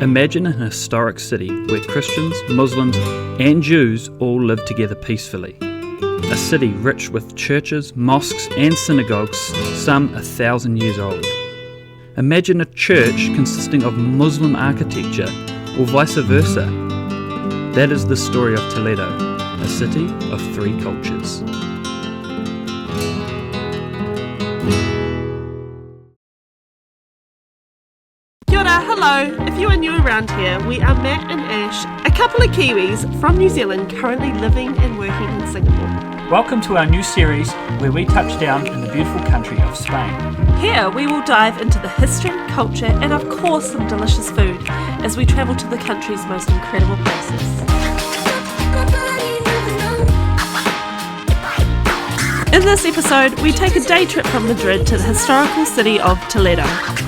Imagine an historic city where Christians, Muslims and Jews all live together peacefully. A city rich with churches, mosques and synagogues, some 1,000 years old. Imagine a church consisting of Muslim architecture, or vice versa. That is the story of Toledo, a city of three cultures. Kia ora, hello. If you are new around here, we are Matt and Ash, a couple of Kiwis from New Zealand currently living and working in Singapore. Welcome to our new series where we touch down in the beautiful country of Spain. Here we will dive into the history, culture and of course some delicious food as we travel to the country's most incredible places. In this episode, we take a day trip from Madrid to the historical city of Toledo,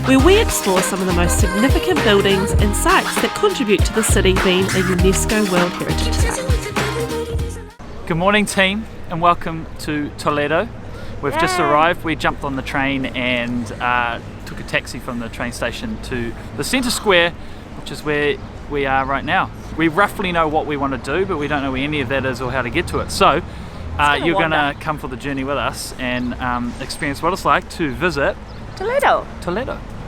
where we explore some of the most significant buildings and sites that contribute to the city being a UNESCO World Heritage Site. Good morning team and welcome to Toledo. We've just arrived. We jumped on the train and took a taxi from the train station to the centre square, which is where we are right now. We roughly know what we want to do, but we don't know where any of that is or how to get to it. So you're going to come for the journey with us and experience what it's like to visit Toledo.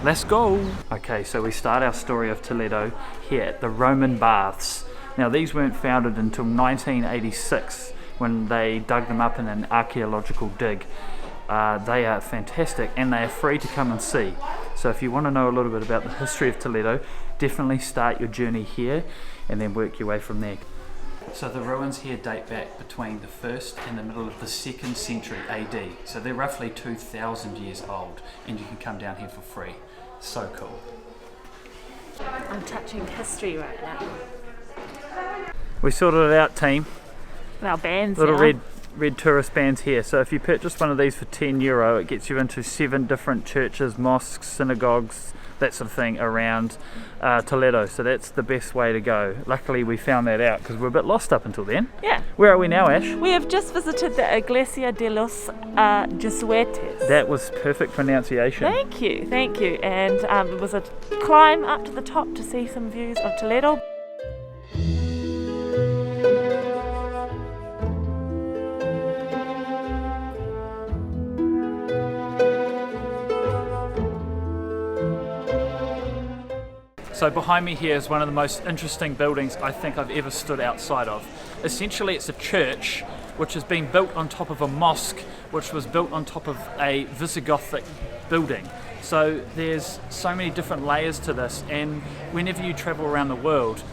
Let's go. Okay, so we start our story of Toledo here at the Roman Baths. Now these weren't founded until 1986 when they dug them up in an archaeological dig. They are fantastic and they are free to come and see. So if you want to know a little bit about the history of Toledo, definitely start your journey here and then work your way from there. So the ruins here date back between the 1st and the middle of the 2nd century AD. So they're roughly 2,000 years old and you can come down here for free. So cool. I'm touching history right now. We sorted it out, team. Our bands Little now. red tourist bands here. So if you purchase one of these for €10, it gets you into 7 different churches, mosques, synagogues, that sort of thing around Toledo. So that's the best way to go. Luckily we found that out because we're a bit lost up until then. Yeah. Where are we now, Ash? We have just visited the Iglesia de los Jesuitas. That was perfect pronunciation. Thank you. And it was a climb up to the top to see some views of Toledo. So behind me here is one of the most interesting buildings I think I've ever stood outside of. Essentially it's a church which has been built on top of a mosque which was built on top of a Visigothic building. So there's so many different layers to this, and whenever you travel around the world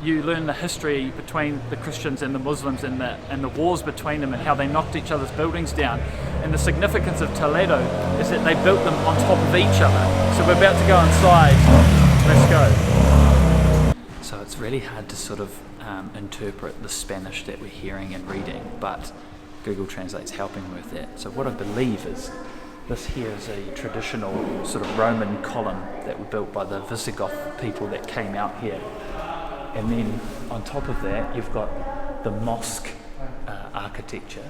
you learn the history between the Christians and the Muslims and the wars between them and how they knocked each other's buildings down. And the significance of Toledo is that they built them on top of each other. So we're about to go inside. Let's go. So it's really hard to sort of interpret the Spanish that we're hearing and reading, but Google Translate's helping with that. So what I believe is this here is a traditional sort of Roman column that were built by the Visigoth people that came out here. And then on top of that you've got the mosque architecture.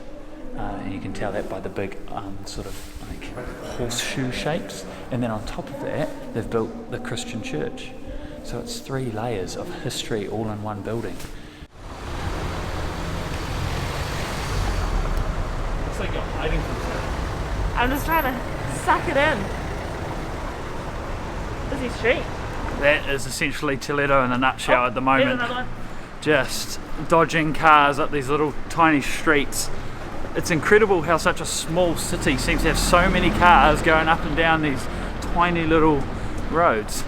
And you can tell that by the big sort of like horseshoe shapes, and then on top of that they've built the Christian church. So it's 3 layers of history all in one building. Looks like you're hiding from something. I'm just trying to suck it in. Busy street. That is essentially Toledo in a nutshell at the moment. Just dodging cars up these little tiny streets. It's incredible how such a small city seems to have so many cars going up and down these tiny little roads.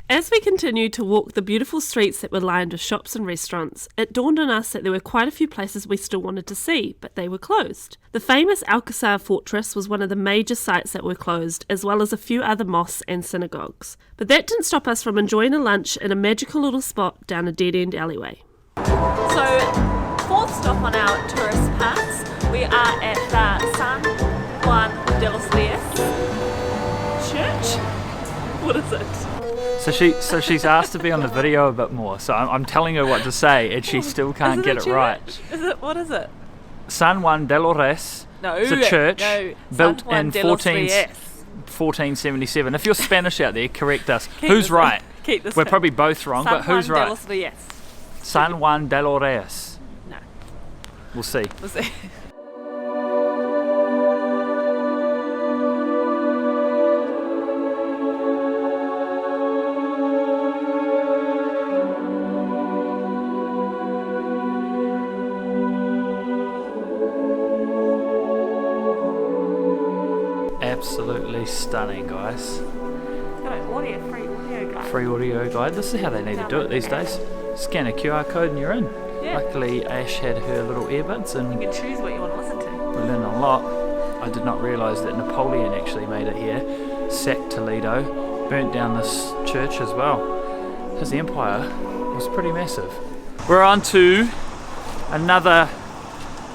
As we continued to walk the beautiful streets that were lined with shops and restaurants, it dawned on us that there were quite a few places we still wanted to see, but they were closed. The famous Alcazar fortress was one of the major sites that were closed, as well as a few other mosques and synagogues. But that didn't stop us from enjoying a lunch in a magical little spot down a dead-end alleyway. So, 4th stop on our tourist pass. We are at the San Juan de los Reyes church. What is it? So she's asked to be on the video a bit more. So I'm telling her what to say, and she still can't get it right. What is it? San Juan de los Reyes. No, it's a church built in 14 1477. If you're Spanish out there, correct us. Who's right? Keep this. We're probably both wrong, but who's right? San Juan de los Reyes. San Juan de los Reyes. No. We'll see. We'll see. Absolutely stunning, guys. Free audio guide. Free audio guide. This is how they need to do it these days. Scan a QR code and you're in. Yeah. Luckily, Ash had her little earbuds and You can choose what you want to listen to. we learned a lot. I did not realise that Napoleon actually made it here, sacked Toledo, burnt down this church as well. His empire was pretty massive. We're on to another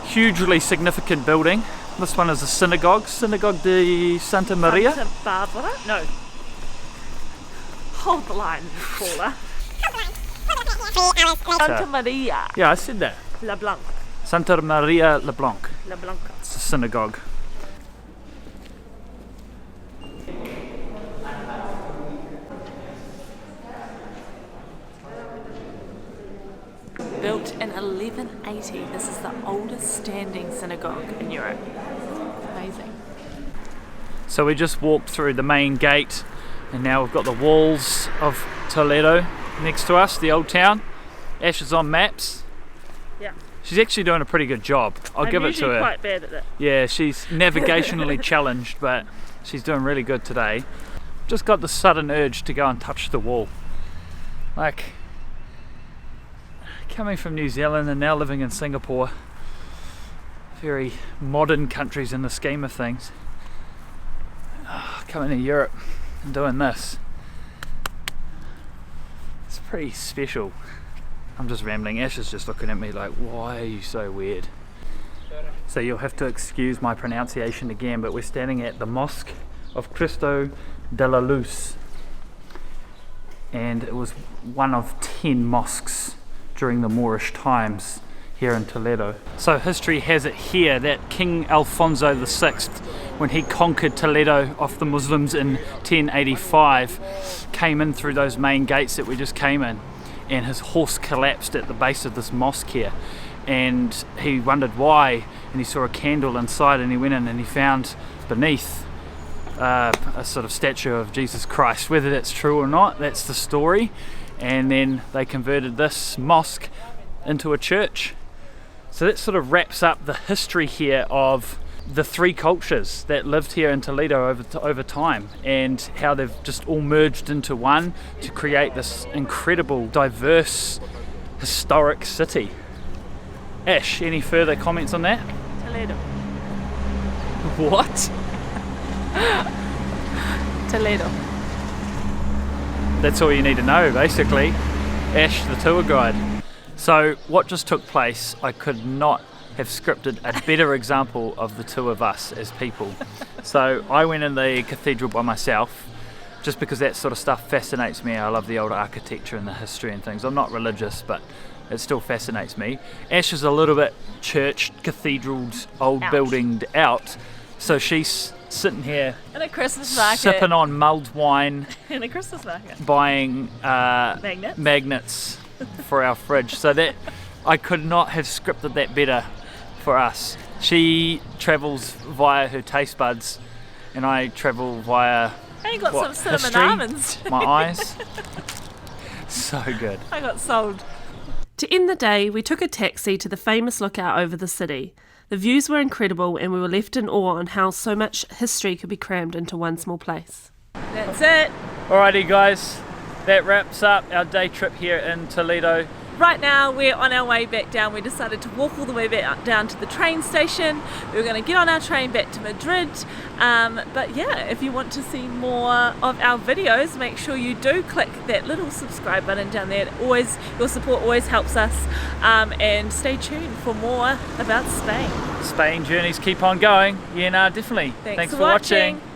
hugely significant building. This one is a synagogue, Synagogue de Santa Maria. Santa Barbara? No. Hold the line, caller. Santa Maria Yeah, I said that. La Blanca. Santa Maria Le Blanc. La Blanca. It's a synagogue. Built in 1180, this is the oldest standing synagogue in Europe. Amazing. So we just walked through the main gate and now we've got the walls of Toledo next to us, the old town. Ash is on maps. Yeah. She's actually doing a pretty good job. I'll give it to her. I'm usually quite bad at it. Yeah, she's navigationally challenged, but she's doing really good today. Just got the sudden urge to go and touch the wall. Like, coming from New Zealand and now living in Singapore, very modern countries in the scheme of things. Coming to Europe and doing this, it's pretty special. I'm just rambling. Ash is just looking at me like, why are you so weird? So you'll have to excuse my pronunciation again, but we're standing at the Mosque of Cristo de la Luz, and it was one of 10 mosques during the Moorish times here in Toledo. So history has it here that King Alfonso VI, when he conquered Toledo off the Muslims in 1085, came in through those main gates that we just came in, and his horse collapsed at the base of this mosque here, and he wondered why, and he saw a candle inside, and he went in and he found beneath a sort of statue of Jesus Christ. Whether that's true or not, that's the story. And then they converted this mosque into a church. So that sort of wraps up the history here of the three cultures that lived here in Toledo over time, and how they've just all merged into one to create this incredible, diverse, historic city. Ash, any further comments on that? Toledo. What? Toledo. That's all you need to know, basically. Ash, the tour guide. So what just took place, I could not have scripted a better example of the two of us as people. So I went in the cathedral by myself, just because that sort of stuff fascinates me. I love the old architecture and the history and things. I'm not religious, but it still fascinates me. Ash is a little bit church, cathedraled, old buildinged out, so she's sitting here In a Christmas market. sipping on mulled wine, In a Christmas market. buying Magnets. magnets for our fridge. So that I could not have scripted that better for us. She travels via her taste buds, and I travel via And you got what, some cinnamon history? almonds. My eyes. So good. I got sold. To end the day, we took a taxi to the famous lookout over the city. The views were incredible, and we were left in awe on how so much history could be crammed into one small place. That's it. Alrighty guys, that wraps up our day trip here in Toledo. Right now, we're on our way back down. We decided to walk all the way back down to the train station. We were going to get on our train back to Madrid. But yeah, if you want to see more of our videos, make sure you do click that little subscribe button down there. Your support always helps us. And stay tuned for more about Spain. Spain journeys keep on going. Yeah, no, definitely. Thanks for watching. watching.